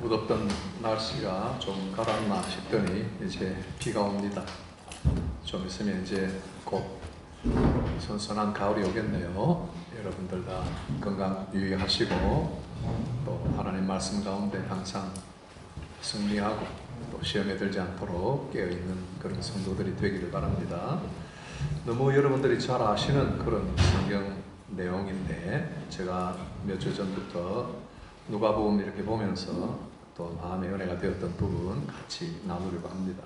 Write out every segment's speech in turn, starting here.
무덥던 날씨가 좀 가라앉나 싶더니 이제 비가 옵니다. 좀 있으면 이제 곧 선선한 가을이 오겠네요. 여러분들 다 건강 유의하시고 또 하나님 말씀 가운데 항상 승리하고 또 시험에 들지 않도록 깨어있는 그런 성도들이 되기를 바랍니다. 너무 여러분들이 잘 아시는 그런 성경 내용인데 제가 몇 주 전부터 누가복음 이렇게 보면서 또 마음의 은혜가 되었던 부분 같이 나누려고 합니다.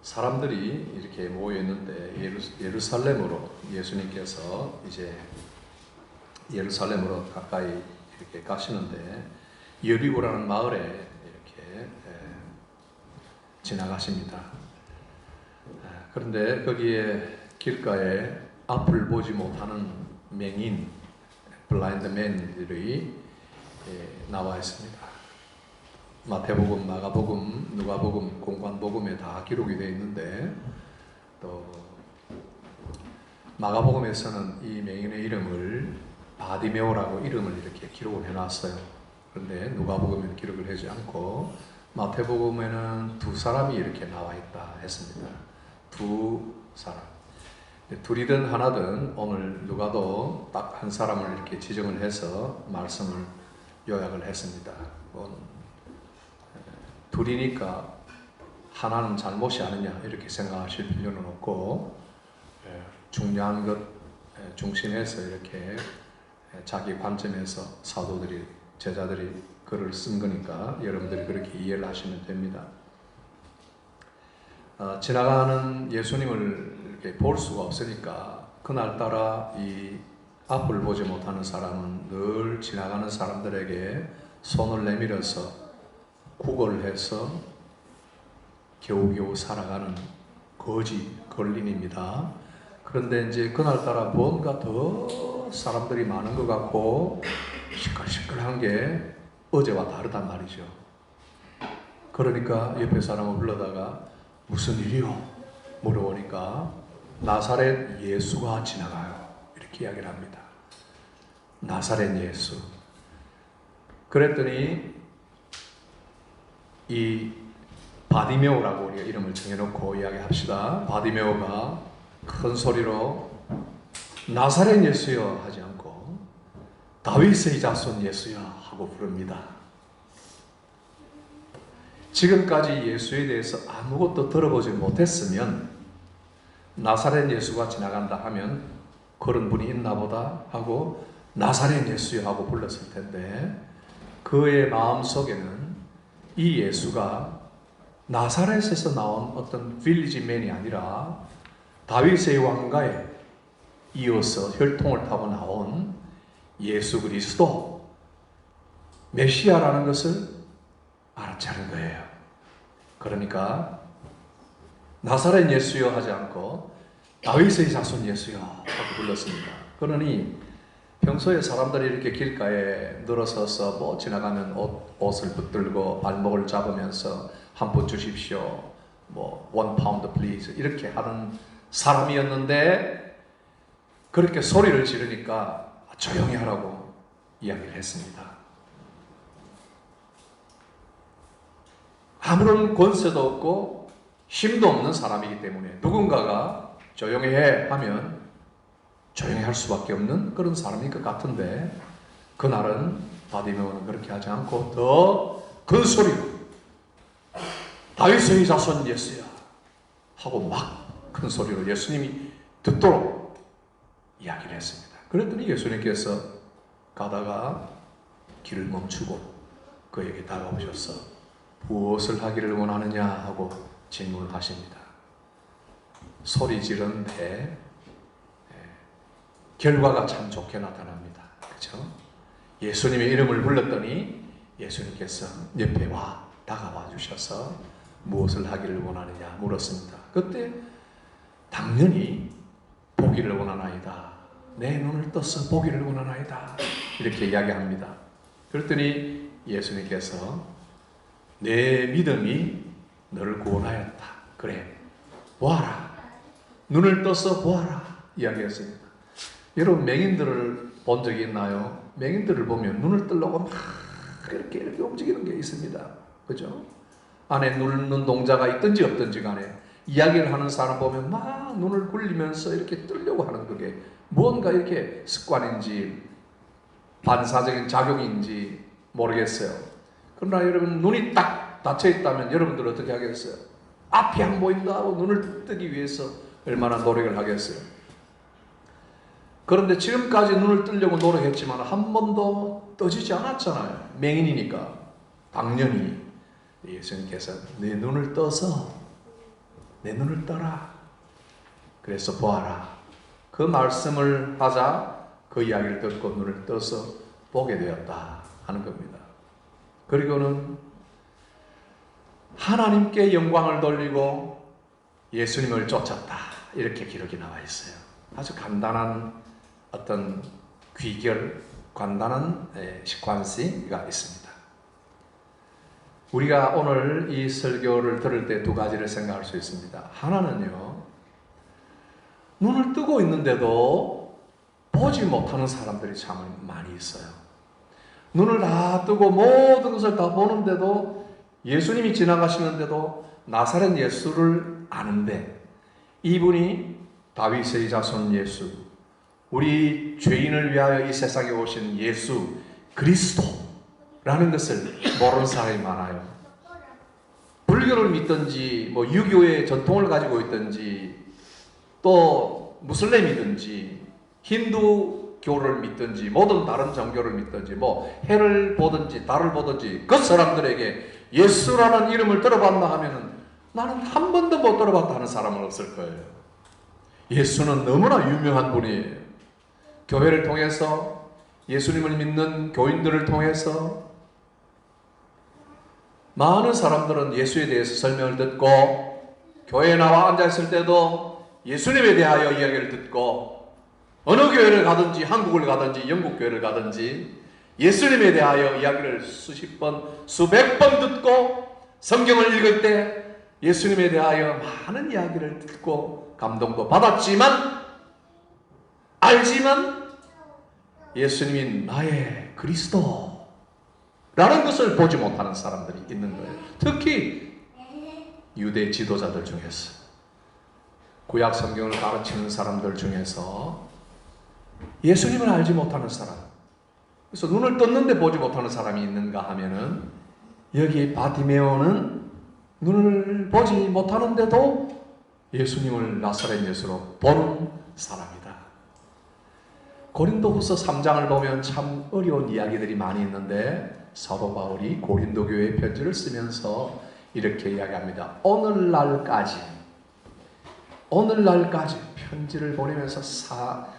사람들이 이렇게 모여 있는데 예루살렘으로 예수님께서 이제 예루살렘으로 가까이 이렇게 가시는데 여리고라는 마을에 이렇게 지나가십니다. 그런데 거기에 길가에 앞을 보지 못하는 맹인, 블라인드맨들이 나와 있습니다. 마태복음, 마가복음, 누가복음, 공관복음에 다 기록이 되어 있는데 또 마가복음에서는 이 맹인의 이름을 바디메오라고 이름을 이렇게 기록을 해놨어요. 그런데 누가복음에는 기록을 하지 않고 마태복음에는 두 사람이 이렇게 나와 있다 했습니다. 두 사람. 둘이든 하나든 오늘 누가도 딱 한 사람을 이렇게 지정을 해서 말씀을 요약을 했습니다. 둘이니까 하나는 잘못이 아니냐 이렇게 생각하실 필요는 없고 중요한 것 중심에서 이렇게 자기 관점에서 사도들이 제자들이 글을 쓴 거니까 여러분들이 그렇게 이해를 하시면 됩니다. 지나가는 예수님을 이렇게 볼 수가 없으니까 그날따라 이 앞을 보지 못하는 사람은 늘 지나가는 사람들에게 손을 내밀어서 구걸해서 겨우겨우 살아가는 거지 걸린입니다. 그런데 이제 그날따라 뭔가 더 사람들이 많은 것 같고 시끌시끌한 게 어제와 다르단 말이죠. 그러니까 옆에 사람을 불러다가 무슨 일이요? 물어보니까 나사렛 예수가 지나가요. 이렇게 이야기를 합니다. 나사렛 예수. 그랬더니 이 바디메오라고 우리가 이름을 정해놓고 이야기합시다. 바디메오가 큰 소리로 나사렛 예수여 하지 않고 다윗의 자손 예수여 하고 부릅니다. 지금까지 예수에 대해서 아무것도 들어보지 못했으면 나사렛 예수가 지나간다 하면 그런 분이 있나 보다 하고 나사렛 예수여 하고 불렀을 텐데 그의 마음속에는 이 예수가 나사렛에서 나온 어떤 빌리지맨이 아니라 다윗의 왕가에 이어서 혈통을 타고 나온 예수 그리스도 메시아라는 것을 알았자는 거예요. 그러니까 나사렛 예수여 하지 않고 다윗의 자손 예수여 하고 불렀습니다. 그러니 평소에 사람들이 이렇게 길가에 늘어서서 뭐 지나가면 옷을 붙들고 발목을 잡으면서 한 푼 주십시오, 뭐 one pound please 이렇게 하는 사람이었는데 그렇게 소리를 지르니까 조용히 하라고 이야기를 했습니다. 아무런 권세도 없고 힘도 없는 사람이기 때문에 누군가가 조용히 해 하면 조용히 할 수밖에 없는 그런 사람인 것 같은데 그날은 바디메오는 그렇게 하지 않고 더 큰 소리로 다윗의 자손 예수야 하고 막 큰 소리로 예수님이 듣도록 이야기를 했습니다. 그랬더니 예수님께서 가다가 길을 멈추고 그에게 다가오셔서 무엇을 하기를 원하느냐 하고 질문을 하십니다. 소리 지르는데 결과가 참 좋게 나타납니다. 그렇죠? 예수님의 이름을 불렀더니 예수님께서 옆에 다가와 주셔서 무엇을 하기를 원하느냐 물었습니다. 그때 당연히 보기를 원하나이다. 내 눈을 떠서 보기를 원하나이다. 이렇게 이야기합니다. 그랬더니 예수님께서 내 믿음이 너를 구원하였다. 그래, 보아라. 눈을 떠서 보아라. 이야기했습니다. 여러분 맹인들을 본 적이 있나요? 맹인들을 보면 눈을 뜨려고 막 이렇게 움직이는 게 있습니다. 그죠? 안에 누르는 동자가 있든지 없든지 간에 이야기를 하는 사람 보면 막 눈을 굴리면서 이렇게 뜨려고 하는 그게 뭔가 이렇게 습관인지 반사적인 작용인지 모르겠어요. 그러나 여러분 눈이 딱 닫혀 있다면 여러분들 어떻게 하겠어요? 앞이 안 보인다 하고 눈을 뜨기 위해서 얼마나 노력을 하겠어요. 그런데 지금까지 눈을 뜨려고 노력했지만 한 번도 떠지지 않았잖아요. 맹인이니까. 당연히 예수님께서 내 눈을 떠서 내 눈을 떠라. 그래서 보아라. 그 말씀을 하자 그 이야기를 듣고 눈을 떠서 보게 되었다 하는 겁니다. 그리고는 하나님께 영광을 돌리고 예수님을 쫓았다. 이렇게 기록이 나와 있어요. 아주 간단한 어떤 귀결, 간단한 시퀀스가 있습니다. 우리가 오늘 이 설교를 들을 때 두 가지를 생각할 수 있습니다. 하나는요, 눈을 뜨고 있는데도 보지 못하는 사람들이 참 많이 있어요. 눈을 다 뜨고 모든 것을 다 보는데도 예수님이 지나가시는데도 나사렛 예수를 아는데 이분이 다윗의 자손 예수, 우리 죄인을 위하여 이 세상에 오신 예수 그리스도라는 것을 모르는 사람이 많아요. 불교를 믿든지 뭐 유교의 전통을 가지고 있든지 또 무슬림이든지 힌두교를 믿든지 모든 다른 종교를 믿든지 뭐 해를 보든지 달을 보든지 그 사람들에게 예수라는 이름을 들어봤나 하면은 나는 한 번도 못 들어봤다 하는 사람은 없을 거예요. 예수는 너무나 유명한 분이에요. 교회를 통해서 예수님을 믿는 교인들을 통해서 많은 사람들은 예수에 대해서 설명을 듣고 교회에 나와 앉아있을 때도 예수님에 대하여 이야기를 듣고 어느 교회를 가든지 한국을 가든지 영국 교회를 가든지 예수님에 대하여 이야기를 수십 번, 수백 번 듣고 성경을 읽을 때 예수님에 대하여 많은 이야기를 듣고 감동도 받았지만 알지만 예수님이 나의 그리스도라는 것을 보지 못하는 사람들이 있는 거예요. 특히 유대 지도자들 중에서 구약 성경을 가르치는 사람들 중에서 예수님을 알지 못하는 사람, 그래서 눈을 떴는데 보지 못하는 사람이 있는가 하면은 여기 바디메오는 눈을 보지 못하는데도 예수님을 나사렛 예수로 보는 사람이다. 고린도후서 3장을 보면 참 어려운 이야기들이 많이 있는데 사도 바울이 고린도 교회에 편지를 쓰면서 이렇게 이야기합니다. 오늘날까지 편지를 보내면서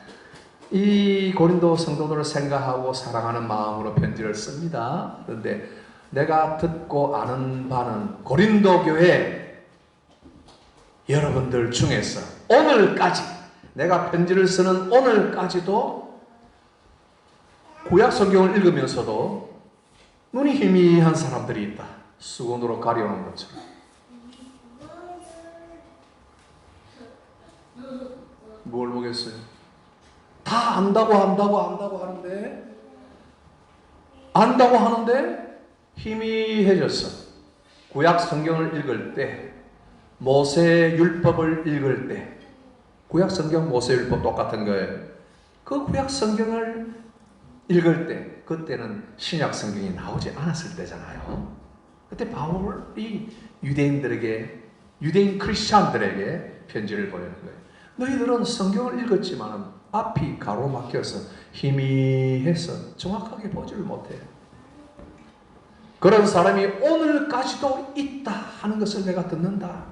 이 고린도 성도들을 생각하고 사랑하는 마음으로 편지를 씁니다. 그런데 내가 듣고 아는 바는 고린도 교회 여러분들 중에서 오늘까지 내가 편지를 쓰는 오늘까지도 구약 성경을 읽으면서도 눈이 희미한 사람들이 있다. 수건으로 가려놓은 것처럼. 뭘 보겠어요? 다 안다고 하는데 희미해졌어. 구약 성경을 읽을 때, 모세 율법을 읽을 때, 구약 성경 모세 율법 똑같은 거예요. 그 구약 성경을 읽을 때, 그때는 신약 성경이 나오지 않았을 때잖아요. 그때 바울이 유대인 크리스찬들에게 편지를 보내는 거예요. 너희들은 성경을 읽었지만 앞이 가로막혀서 희미해서 정확하게 보지를 못해요. 그런 사람이 오늘까지도 있다 하는 것을 내가 듣는다.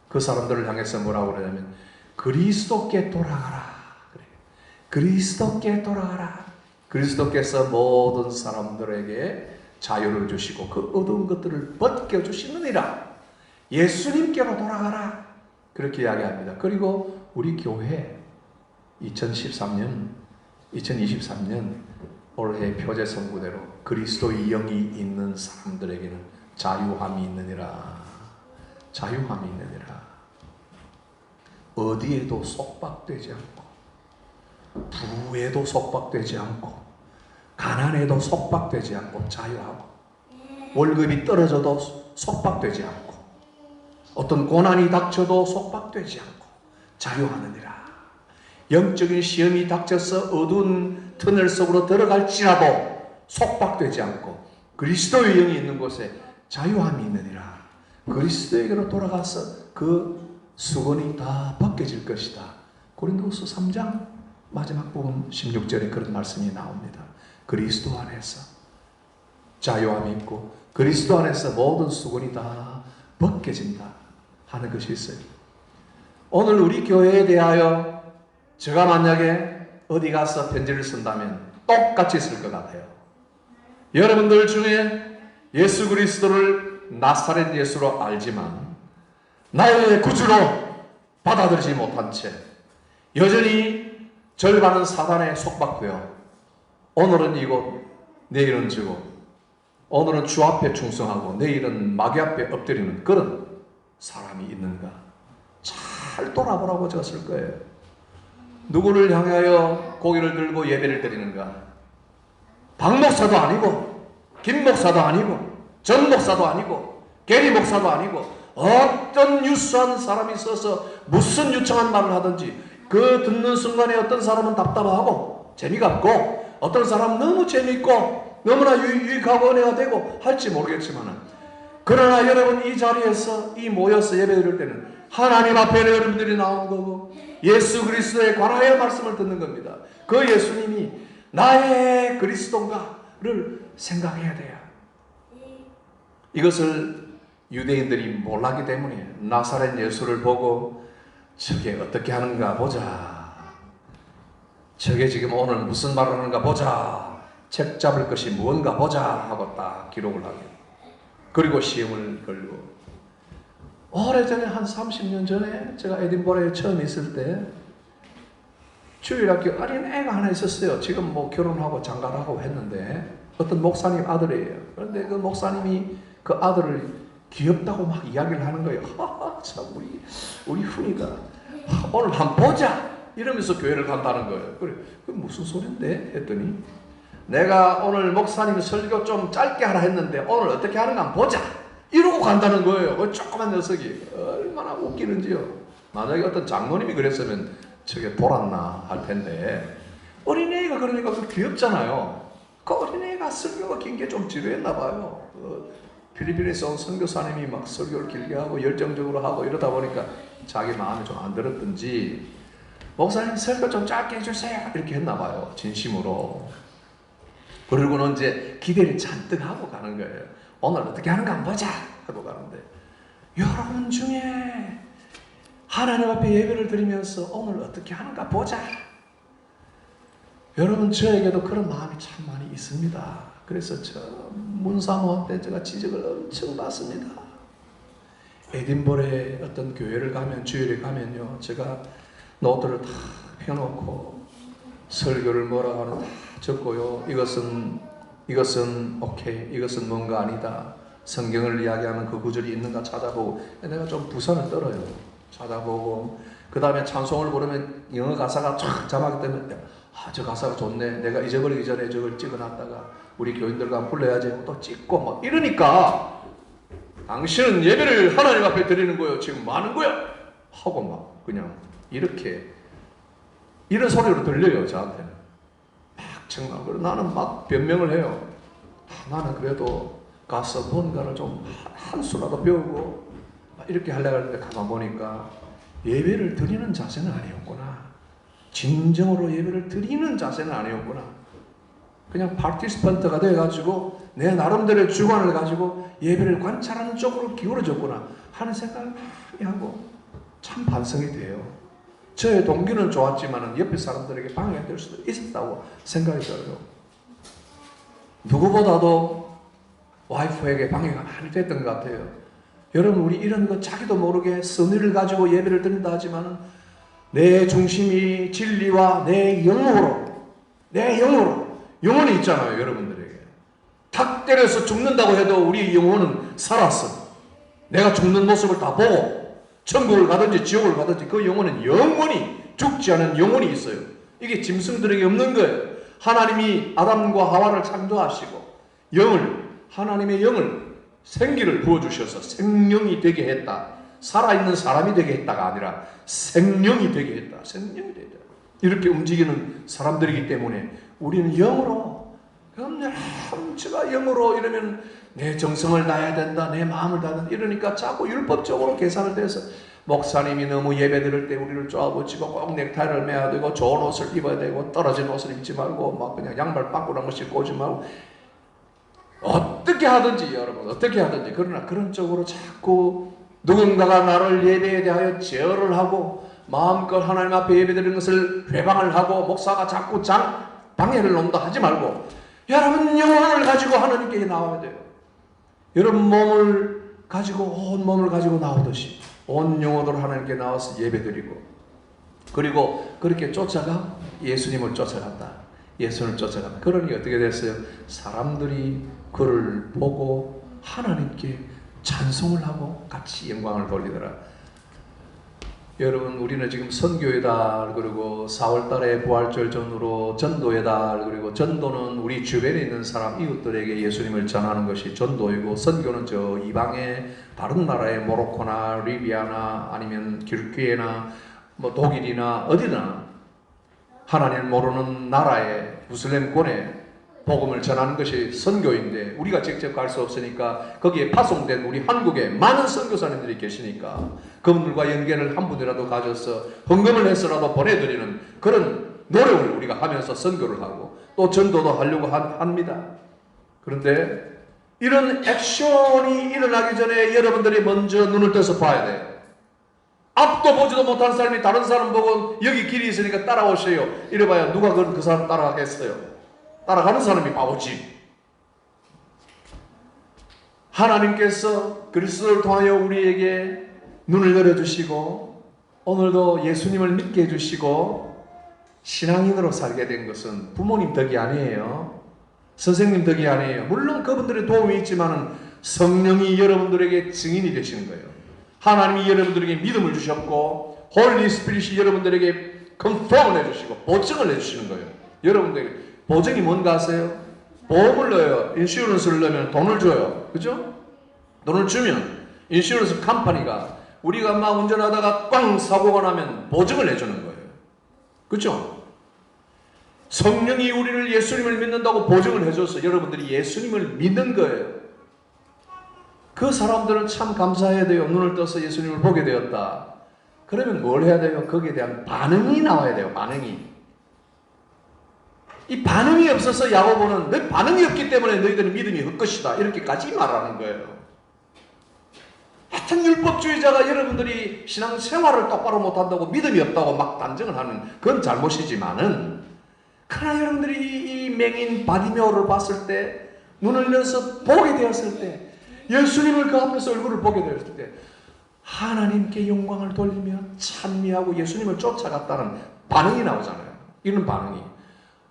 그 사람들을 향해서 뭐라고 그러냐면 그리스도께 돌아가라. 그래. 그리스도께 돌아가라. 그리스도께서 모든 사람들에게 자유를 주시고 그 어두운 것들을 벗겨주시느니라. 예수님께로 돌아가라. 그렇게 이야기합니다. 그리고 우리 교회 2023년 올해 표제 선구대로 그리스도의 영이 있는 사람들에게는 자유함이 있느니라. 자유함이 있느니라. 어디에도 속박되지 않고 부에도 속박되지 않고 가난해도 속박되지 않고 자유하고, 월급이 떨어져도 속박되지 않고, 어떤 고난이 닥쳐도 속박되지 않고 자유하느니라. 영적인 시험이 닥쳐서 어두운 터널 속으로 들어갈지라도 속박되지 않고 그리스도의 영이 있는 곳에 자유함이 있느니라. 그리스도에게로 돌아가서 그 수건이 다 벗겨질 것이다. 고린도후서 3장 마지막 부분 16절에 그런 말씀이 나옵니다. 그리스도 안에서 자유함이 있고 그리스도 안에서 모든 수건이 다 벗겨진다 하는 것이 있어요. 오늘 우리 교회에 대하여 제가 만약에 어디 가서 편지를 쓴다면 똑같이 쓸 것 같아요. 여러분들 중에 예수 그리스도를 나사렛 예수로 알지만 나의 구주로 받아들이지 못한 채 여전히 절반은 사단에 속박되어 오늘은 이곳 내일은 저곳, 오늘은 주 앞에 충성하고 내일은 마귀 앞에 엎드리는 그런 사람이 있는가? 잘 돌아보라고 제가 쓸 거예요. 누구를 향하여 고개를 들고 예배를 드리는가? 박 목사도 아니고 김 목사도 아니고 전 목사도 아니고 게리 목사도 아니고 어떤 유수한 사람이 있어서 무슨 유창한 말을 하든지 그 듣는 순간에 어떤 사람은 답답하고 재미가 없고 어떤 사람은 너무 재미있고 너무나 유익하고 은혜가 되고 할지 모르겠지만, 그러나 여러분 이 자리에서 이 모여서 예배 드릴 때는 하나님 앞에 여러분들이 나온 거고 예수 그리스도에 관하여 말씀을 듣는 겁니다. 그 예수님이 나의 그리스도인가를 생각해야 돼요. 이것을 유대인들이 몰랐기 때문에 나사렛 예수를 보고 저게 어떻게 하는가 보자, 저게 지금 오늘 무슨 말을 하는가 보자, 책 잡을 것이 무언가 보자 하고 딱 기록을 하게, 그리고 시험을 걸고. 오래전에 한 30년 전에 제가 에딘버러에 처음 있을 때 주일학교 어린 애가 하나 있었어요. 지금 뭐 결혼하고 장가하고 했는데 어떤 목사님 아들이에요. 그런데 그 목사님이 그 아들을 귀엽다고 막 이야기를 하는 거예요. 하하, 참 우리 훈이가 오늘 한번 보자 이러면서 교회를 간다는 거예요. 그래, 그 무슨 소린데 했더니 내가 오늘 목사님 설교 좀 짧게 하라 했는데 오늘 어떻게 하는가 한번 보자 이러고 간다는 거예요. 그 조그만 녀석이 얼마나 웃기는지요. 만약에 어떤 장로님이 그랬으면 저게 돌았나 할 텐데 어린애가 그러니까 그 귀엽잖아요. 그 어린애가 설교가 긴 게 좀 지루했나 봐요. 필리핀에서 온 선교사님이 막 설교를 길게 하고 열정적으로 하고 이러다 보니까 자기 마음에 좀 안 들었든지 목사님 설교 좀 짧게 해주세요 이렇게 했나 봐요. 진심으로. 그러고는 이제 기대를 잔뜩 하고 가는 거예요. 오늘 어떻게 하는가 한번 보자 하고 가는데, 여러분 중에 하나님 앞에 예배를 드리면서 오늘 어떻게 하는가 보자, 여러분 저에게도 그런 마음이 참 많이 있습니다. 그래서 저 문사모함 때 제가 지적을 엄청 받습니다. 에딘버러에 어떤 교회를 가면, 주일에 가면요, 제가 노트를 다 펴놓고 설교를 뭐라고 하는 다 적고요. 이것은 오케이, 이것은 뭔가 아니다. 성경을 이야기하는 그 구절이 있는가 찾아보고, 내가 좀 부산을 떨어요. 찾아보고, 그 다음에 찬송을 부르면 영어 가사가 쫙 자막이 뜨면 저 가사가 좋네. 내가 잊어버리기 전에 저걸 찍어놨다가 우리 교인들과 불러야지 또 찍고 막 이러니까, 당신은 예배를 하나님 앞에 드리는 거예요. 지금 뭐 하는 거야? 하고 막 그냥 이렇게 이런 소리로 들려요. 저한테는 막 정말. 나는 막 변명을 해요. 나는 그래도 가서 뭔가를 좀 한 수라도 배우고 이렇게 하려고 하는데 가만 보니까 예배를 드리는 자세는 아니었구나. 진정으로 예배를 드리는 자세는 아니었구나. 그냥 파티스펀트가 돼가지고 내 나름대로의 주관을 가지고 예배를 관찰하는 쪽으로 기울어졌구나 하는 생각을 많이 하고 참 반성이 돼요. 저의 동기는 좋았지만 옆에 사람들에게 방해가 될 수도 있었다고 생각이 들어요. 누구보다도 와이프에게 방해가 많이 됐던 것 같아요. 여러분, 우리 이런 거 자기도 모르게 선의를 가지고 예배를 드린다 하지만 내 중심이 진리와 내 영으로 영혼이 있잖아요. 여러분들에게 탁 때려서 죽는다고 해도 우리 영혼은 살았어. 내가 죽는 모습을 다 보고 천국을 가든지 지옥을 가든지 그 영혼은 영원히 죽지 않은 영혼이 있어요. 이게 짐승들에게 없는 거예요. 하나님이 아담과 하와를 창조하시고 하나님의 영을 생기를 부어주셔서 생명이 되게 했다. 살아있는 사람이 되게 했다가 아니라 생명이 되게 했다. 생명이 되게 했다. 이렇게 움직이는 사람들이기 때문에 우리는 영으로, 그럼 제가 영으로 이러면 내 정성을 다해야 된다, 내 마음을 다해야 된다 이러니까 자꾸 율법적으로 계산을 해서 목사님이 너무 예배 드릴 때 우리를 쪼아붙이고 꼭 넥타이를 매야 되고 좋은 옷을 입어야 되고 떨어진 옷을 입지 말고 막 그냥 양말 빵꾸난 거 신고 오지 말고 어떻게 하든지 여러분 어떻게 하든지 그러나 그런 쪽으로 자꾸 누군가가 나를 예배에 대하여 제어를 하고 마음껏 하나님 앞에 예배드리는 것을 회방을 하고 목사가 자꾸 방해를 놓는다 하지 말고 여러분 영혼을 가지고 하나님께 나와야 돼요. 여러분 몸을 가지고 온 몸을 가지고 나오듯이 온 영혼으로 하나님께 나와서 예배드리고 그리고 그렇게 쫓아가 예수님을 쫓아간다. 예수님을 쫓아간다. 그러니 어떻게 됐어요? 사람들이 그를 보고 하나님께 찬송을 하고 같이 영광을 돌리더라. 여러분 우리는 지금 선교의 달 그리고 4월달에 부활절 전후로 전도의 달 그리고 전도는 우리 주변에 있는 사람 이웃들에게 예수님을 전하는 것이 전도이고 선교는 저 이방의 다른 나라의 모로코나 리비아나 아니면 튀르키예나 뭐 독일이나 어디나 하나님을 모르는 나라의 무슬림권에 복음을 전하는 것이 선교인데 우리가 직접 갈 수 없으니까 거기에 파송된 우리 한국에 많은 선교사님들이 계시니까 그분들과 연계를 한 분이라도 가져서 헌금을 해서라도 보내드리는 그런 노력을 우리가 하면서 선교를 하고 또 전도도 하려고 합니다. 그런데 이런 액션이 일어나기 전에 여러분들이 먼저 눈을 떠서 봐야 돼요. 앞도 보지도 못한 사람이 다른 사람 보고 여기 길이 있으니까 따라오세요 이래봐야 누가 그 사람 따라가겠어요? 따라가는 사람이 바보지. 하나님께서 그리스도를 통하여 우리에게 눈을 열어주시고 오늘도 예수님을 믿게 해주시고 신앙인으로 살게 된 것은 부모님 덕이 아니에요. 선생님 덕이 아니에요. 물론 그분들의 도움이 있지만 성령이 여러분들에게 증인이 되시는 거예요. 하나님이 여러분들에게 믿음을 주셨고 홀리 스피릿이 여러분들에게 컨펌을 해주시고 보증을 해주시는 거예요. 여러분들에게 보증이 뭔가 아세요? 보험을 넣어요. 인슈런스를 넣으면 돈을 줘요. 그죠? 돈을 주면 인슈런스 컴퍼니가 우리가 막 운전하다가 꽝 사고가 나면 보증을 해주는 거예요. 그죠? 성령이 우리를 예수님을 믿는다고 보증을 해줘서 여러분들이 예수님을 믿는 거예요. 그 사람들은 참 감사해야 돼요. 눈을 떠서 예수님을 보게 되었다. 그러면 뭘 해야 돼요? 거기에 대한 반응이 나와야 돼요. 반응이. 이 반응이 없어서 야고보는 너 반응이 없기 때문에 너희들은 믿음이 헛것이다 이렇게까지 말하는 거예요. 하여튼 율법주의자가 여러분들이 신앙생활을 똑바로 못한다고 믿음이 없다고 막 단정을 하는 그건 잘못이지만은 그러나 여러분들이 이 맹인 바디메오를 봤을 때 눈을 열어서 보게 되었을 때 예수님을 그 앞에서 얼굴을 보게 되었을 때 하나님께 영광을 돌리며 찬미하고 예수님을 쫓아갔다는 반응이 나오잖아요. 이런 반응이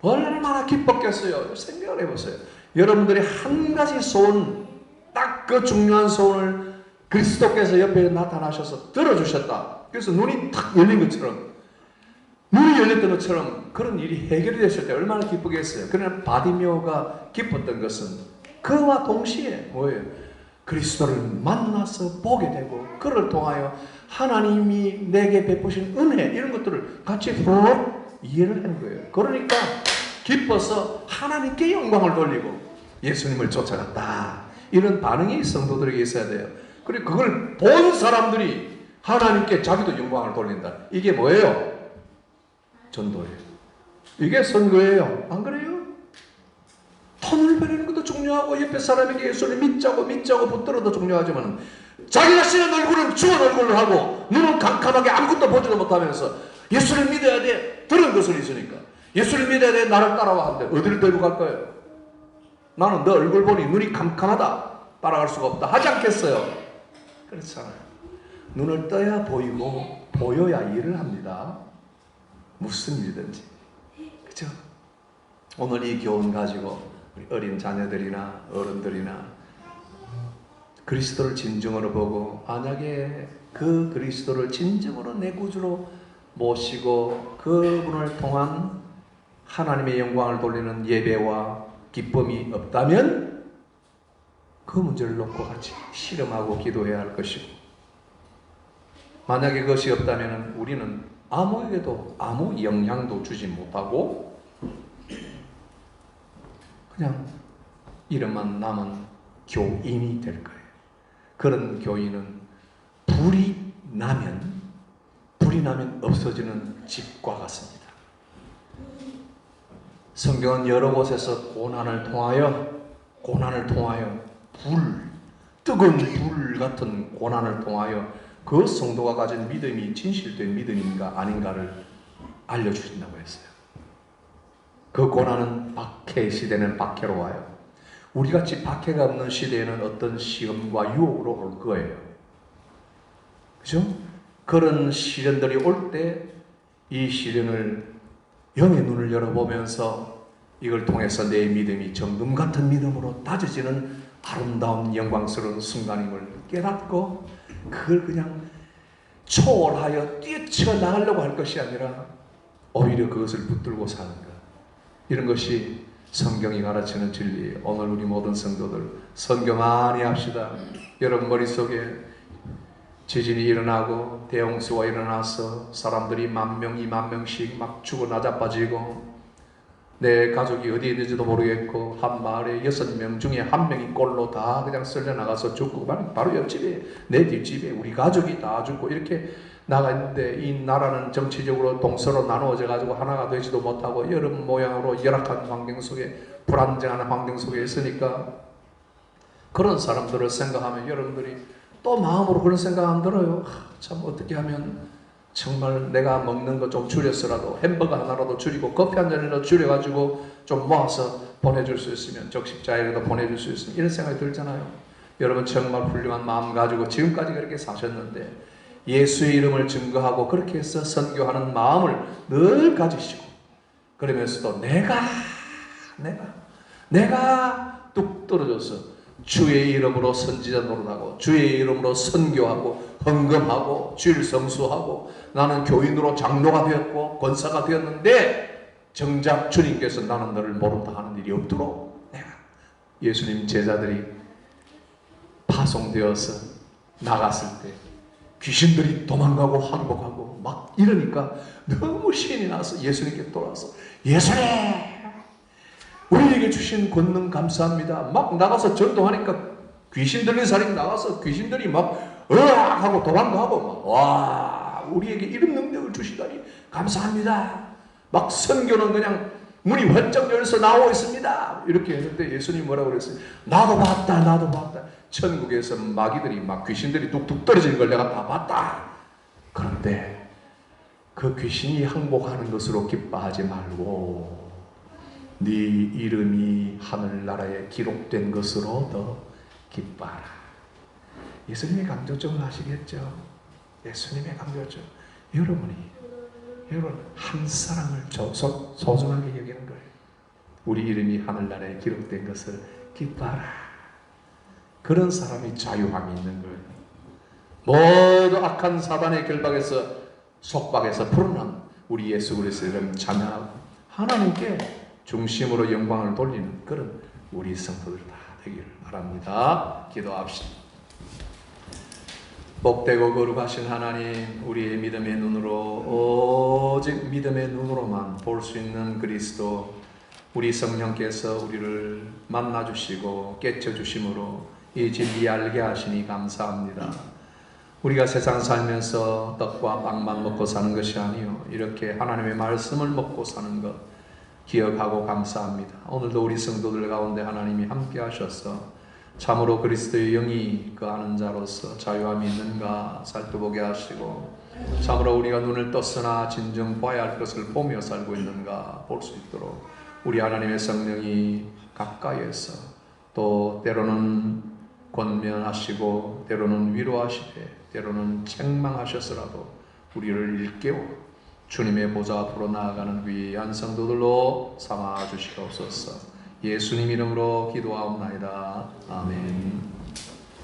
얼마나 기뻤겠어요. 생각을 해보세요. 여러분들이 한 가지 소원, 딱 그 중요한 소원을 그리스도께서 옆에 나타나셔서 들어주셨다. 그래서 눈이 탁 열린 것처럼, 눈이 열렸던 것처럼 그런 일이 해결이 됐을 때 얼마나 기쁘겠어요. 그러나 바디메오가 기뻤던 것은 그와 동시에 뭐예요? 그리스도를 만나서 보게 되고 그를 통하여 하나님이 내게 베푸신 은혜 이런 것들을 같이 이해를 하는 거예요. 그러니까 기뻐서 하나님께 영광을 돌리고 예수님을 쫓아갔다. 이런 반응이 성도들에게 있어야 돼요. 그리고 그걸 본 사람들이 하나님께 자기도 영광을 돌린다. 이게 뭐예요? 전도예요. 이게 선교예요. 안 그래요? 돈을 버리는 것도 중요하고 옆에 사람에게 예수를 믿자고 붙들어도 중요하지만 자기 자신의 얼굴은 죽은 얼굴을 하고 눈은 캄캄하게 아무것도 보지도 못하면서 예수를 믿어야 돼. 들은 것은 있으니까. 예수를 믿어야 돼. 나를 따라와 하는데 어디를 데리고 갈 거예요? 나는 너 얼굴 보니 눈이 캄캄하다. 따라갈 수가 없다. 하지 않겠어요? 그렇잖아요. 눈을 떠야 보이고 보여야 일을 합니다. 무슨 일이든지. 그죠? 오늘 이 교훈 가지고 우리 어린 자녀들이나 어른들이나 그리스도를 진정으로 보고 만약에 그 그리스도를 진정으로 내 구주로 모시고 그분을 통한 하나님의 영광을 돌리는 예배와 기쁨이 없다면 그 문제를 놓고 같이 실험하고 기도해야 할 것이고, 만약에 그것이 없다면 우리는 아무에게도 아무 영향도 주지 못하고 그냥 이름만 남은 교인이 될 거예요. 그런 교인은 불이 나면 없어지는 집과 같습니다. 성경은 여러 곳에서 고난을 통하여 뜨거운 불 같은 고난을 통하여 그 성도가 가진 믿음이 진실된 믿음인가 아닌가를 알려주신다고 했어요. 그 고난은 박해 시대는 박해로 와요. 우리같이 박해가 없는 시대에는 어떤 시험과 유혹으로 올 거예요. 그죠? 그런 시련들이 올 때 이 시련을 영의 눈을 열어보면서 이걸 통해서 내 믿음이 정금 같은 믿음으로 다져지는 아름다운 영광스러운 순간임을 깨닫고 그걸 그냥 초월하여 뛰쳐나가려고 할 것이 아니라 오히려 그것을 붙들고 사는 것, 이런 것이 성경이 가르치는 진리예요. 오늘 우리 모든 성도들 선교 많이 합시다. 여러분 머릿속에 지진이 일어나고 대홍수가 일어나서 사람들이 10,000명, 20,000명씩 막 죽어 나자빠지고 내 가족이 어디에 있는지도 모르겠고 한 마을에 6명 중에 1명이 꼴로 다 그냥 쓸려나가서 죽고 바로 옆집에 내 뒷집에 우리 가족이 다 죽고 이렇게 나가 있는데 이 나라는 정치적으로 동서로 나누어져 가지고 하나가 되지도 못하고 여름 모양으로 열악한 환경 속에 불안정한 환경 속에 있으니까 그런 사람들을 생각하면 여러분들이 또 마음으로 그런 생각 안 들어요. 참 어떻게 하면 정말 내가 먹는 거 좀 줄여서라도 햄버거 하나라도 줄이고 커피 한 잔이라도 줄여가지고 좀 모아서 보내줄 수 있으면 적십자에라도 보내줄 수 있으면 이런 생각이 들잖아요. 여러분 정말 훌륭한 마음 가지고 지금까지 그렇게 사셨는데 예수의 이름을 증거하고 그렇게 해서 선교하는 마음을 늘 가지시고 그러면서도 내가 뚝 떨어져서 주의 이름으로 선지자 노릇하고 주의 이름으로 선교하고 헌금하고 주일 성수하고 나는 교인으로 장로가 되었고 권사가 되었는데 정작 주님께서 나는 너를 모른다 하는 일이 없도록 내가 예수님 제자들이 파송되어서 나갔을 때 귀신들이 도망가고 항복하고 막 이러니까 너무 신이 나서 예수님께 돌아와서 예수님 우리에게 주신 권능 감사합니다. 막 나가서 전도하니까 귀신 들린 사람이 나가서 귀신들이 막 으악 하고 도망가고 막 와 우리에게 이런 능력을 주시다니 감사합니다. 막 선교는 그냥 문이 활짝 열려서 나오고 있습니다. 이렇게 했는데 예수님이 뭐라고 그랬어요? 나도 봤다. 천국에서 마귀들이 막 귀신들이 뚝뚝 떨어지는 걸 내가 다 봤다. 그런데 그 귀신이 항복하는 것으로 기뻐하지 말고 네 이름이 하늘나라에 기록된 것으로 더 기뻐하라. 예수님이 강조점을 하시겠죠. 예수님의 강조점. 여러분 한 사람을 소중하게 여기는 거예요. 우리 이름이 하늘나라에 기록된 것을 기뻐하라. 그런 사람이 자유함이 있는 거예요. 모두 악한 사단의 결박에서 속박에서 풀어난 우리 예수 그리스도의 이름 찬양하고 하나님께 중심으로 영광을 돌리는 그런 우리 성도들 다 되기를 바랍니다. 기도합시다. 복되고 거룩하신 하나님, 우리의 믿음의 눈으로 오직 믿음의 눈으로만 볼 수 있는 그리스도, 우리 성령께서 우리를 만나주시고 깨쳐주심으로 이 진리 알게 하시니 감사합니다. 우리가 세상 살면서 떡과 빵만 먹고 사는 것이 아니요 이렇게 하나님의 말씀을 먹고 사는 것 기억하고 감사합니다. 오늘도 우리 성도들 가운데 하나님이 함께 하셔서 참으로 그리스도의 영이 그 아는 자로서 자유함이 있는가 살펴보게 하시고 참으로 우리가 눈을 떴으나 진정 봐야 할 것을 보며 살고 있는가 볼 수 있도록 우리 하나님의 성령이 가까이에서 또 때로는 권면하시고 때로는 위로하시되 때로는 책망하셔서라도 우리를 일깨워 주님의 보좌 앞으로 나아가는 귀한 성도들로 삼아 주시옵소서. 예수님 이름으로 기도하옵나이다. 아멘.